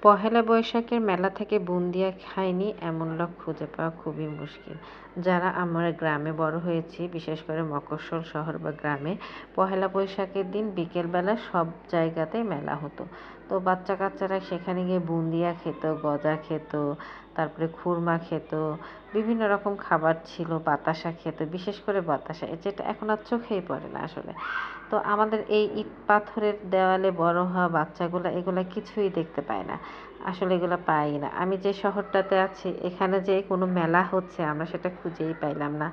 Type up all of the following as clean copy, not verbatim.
পহেলা বৈশাখের মেলা থেকে বুন্দিয়া খায়নি এমন লোক খুঁজে পাওয়া খুবই মুশকিল। যারা আমরা গ্রামে বড় হয়েছি, বিশেষ করে মফস্বল শহর বা গ্রামে, পহেলা বৈশাখের দিন বিকেলবেলা সব জায়গাতেই মেলা হতো। তো বাচ্চা কাচ্চারা সেখানে গিয়ে বুন্দিয়া খেত, গজা খেত, তারপরে খুরমা খেত, বিভিন্ন রকম খাবার ছিল, বাতাসা খেত, বিশেষ করে বাতাসা, যেটা এখন আর চোখেই পড়ে না আসলে। তো আমাদের এই ইট পাথরের দেওয়ালে বড় হওয়া বাচ্চাগুলো এগুলো কিছুই দেখতে পায় না, আসলে এগুলো পাই না। আমি যে শহরটাতে আছি এখানে যে কোনো মেলা হচ্ছে আমরা সেটা খুঁজেই পাইলাম না।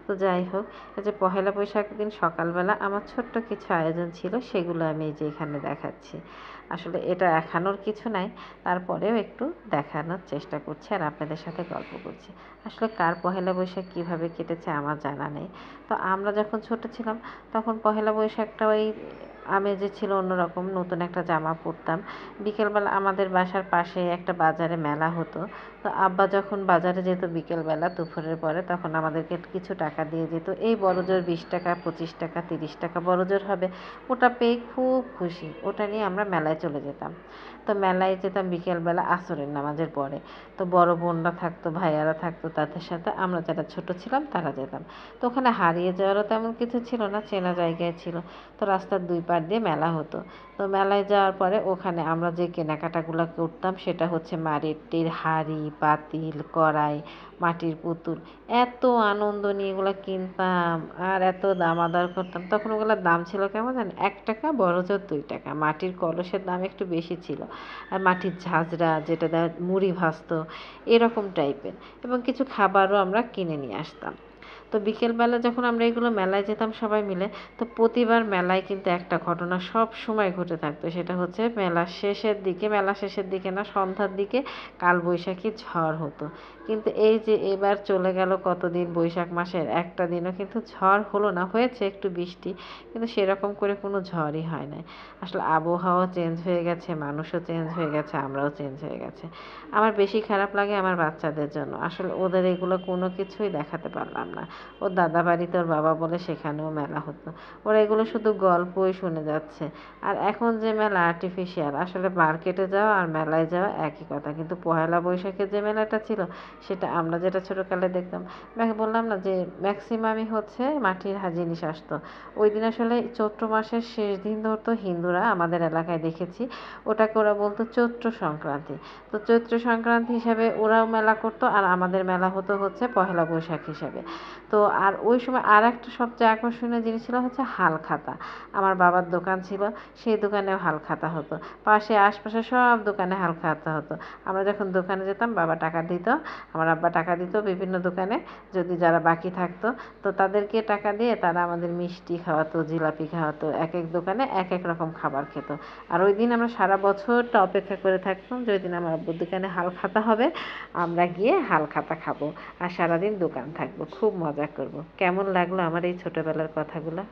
তো যাই হোক, এই যে পহেলা বৈশাখের দিন সকালবেলা আমার ছোট্ট কিছু আয়োজন ছিল, সেগুলো আমি এই যে এখানে দেখাচ্ছি। আসলে এটা দেখানোর কিছু নাই, তারপরেও একটু দেখানোর চেষ্টা করছি আর আপনাদের সাথে গল্প করছি। আসলে কার পহেলা বৈশাখ কীভাবে কেটেছে আমার জানা নেই। তো আমরা যখন ছোট ছিলাম তখন পহেলা বৈশাখটা ওই আমেজে ছিল অন্যরকম। নতুন একটা জামা পরতাম। বিকেলবেলা আমাদের বাসার পাশে একটা বাজারে মেলা হতো। তো আব্বা যখন বাজারে যেত বিকেলবেলা দুপুরের পরে, তখন আমাদেরকে কিছু টাকা দিয়ে যেত। এই বড়জোর 20 টাকা, 25 টাকা, 30 টাকা বড়জোর হবে। ওটা পেয়ে খুব খুশি, ওটা নিয়ে আমরা মেলায় চলে যেতাম। তো মেলায় যেতাম বিকেলবেলা আসরের নামাজের পরে। তো বড় বোনরা থাকতো, ভাইয়ারা থাকতো, তাদের সাথে আমরা যারা ছোট ছিলাম তারা যেতাম। তো ওখানে হারিয়ে যাওয়ারও তেমন কিছু ছিল না, চেনা জায়গায় ছিল। তো রাস্তার দুই পাড় দিয়ে মেলা হতো। তো মেলায় যাওয়ার পরে ওখানে আমরা যে কেনাকাটাগুলো করতাম সেটা হচ্ছে মাটির হাঁড়ি, পাতিল, কড়াই, মাটির পুতুল। এত আনন্দ নিয়ে এগুলো কিনতাম আর এত দাম আদর করতাম। তখন ওগুলোর দাম ছিল কেমন জানেন, 1 টাকা, বড়জোর 2 টাকা। মাটির কলসের দাম একটু বেশি ছিল, আর মাটির ঝাঁঝরা যেটা দেয় মুড়ি ভাজতো, এরকম টাইপের। এবং কিছু খাবারও আমরা কিনে নিয়ে আসতাম। তো বিকেলবেলা যখন আমরা এগুলো মেলায় যেতাম সবাই মিলে, তো প্রতিবার মেলায় কিন্তু একটা ঘটনা সব সময় ঘটে থাকতো। সেটা হচ্ছে মেলা শেষের দিকে না, সন্ধ্যার দিকে কালবৈশাখী ঝড় হতো। কিন্তু এই যে এবার চলে গেল কতদিন, বৈশাখ মাসের একটা দিনও কিন্তু ঝড় হলো না। হয়েছে একটু বৃষ্টি, কিন্তু সেরকম করে কোনো ঝড়ই হয় নাই। আসলে আবহাওয়া চেঞ্জ হয়ে গেছে, মানুষও চেঞ্জ হয়ে গেছে, আমরাও চেঞ্জ হয়ে গেছে। আমার বেশি খারাপ লাগে আমার বাচ্চাদের জন্য। আসলে ওদের এগুলো কোনো কিছুই দেখাতে পারলাম না। ওর দাদা বাড়িতে ওর বাবা বলে সেখানেও মেলা হতো, ওরা এগুলো শুধু গল্পই শুনে যাচ্ছে। আর এখন যে মেলা আর্টিফিশিয়াল, আসলে মার্কেটে যাওয়া আর মেলায় যাওয়া একই কথা। কিন্তু পহেলা বৈশাখের যে মেলাটা ছিল সেটা আমরা যেটা ছোটোকালে দেখতাম, বললাম না যে ম্যাক্সিমামই হচ্ছে মাটির জিনিস আসতো। ওই দিন আসলে চৈত্র মাসের শেষ দিন ধরতো হিন্দুরা, আমাদের এলাকায় দেখেছি। ওটাকে ওরা বলতো চৈত্র সংক্রান্তি। তো চৈত্র সংক্রান্তি হিসাবে ওরাও মেলা করতো, আর আমাদের মেলা হতো হচ্ছে পহেলা বৈশাখ হিসাবে। তো আর ওই সময় আর একটা সবচেয়ে আকর্ষণীয় জিনিস ছিল হচ্ছে হালখাতা। আমার বাবার দোকান ছিল, সেই দোকানেও হালখাতা হতো। পাশে আশপাশে সব দোকানে হালখাতা হতো। আমরা যখন দোকানে যেতাম বাবা টাকা দিত, আমার আব্বা টাকা দিত বিভিন্ন দোকানে, যদি যারা বাকি থাকতো তো তাদেরকে টাকা দিয়ে তারা আমাদের মিষ্টি খাওয়াতো, জিলাপি খাওয়াতো, এক এক দোকানে এক এক রকম খাবার খেত। আর ওই দিন আমরা সারা বছরটা অপেক্ষা করে থাকতাম যে ওই দিন আমার আব্বুর দোকানে হালখাতা হবে, আমরা গিয়ে হালখাতা খাবো আর সারাদিন দোকান থাকবো, খুব মজা করব। কেমন লাগলো আমার এই ছোটোবেলার কথাগুলো?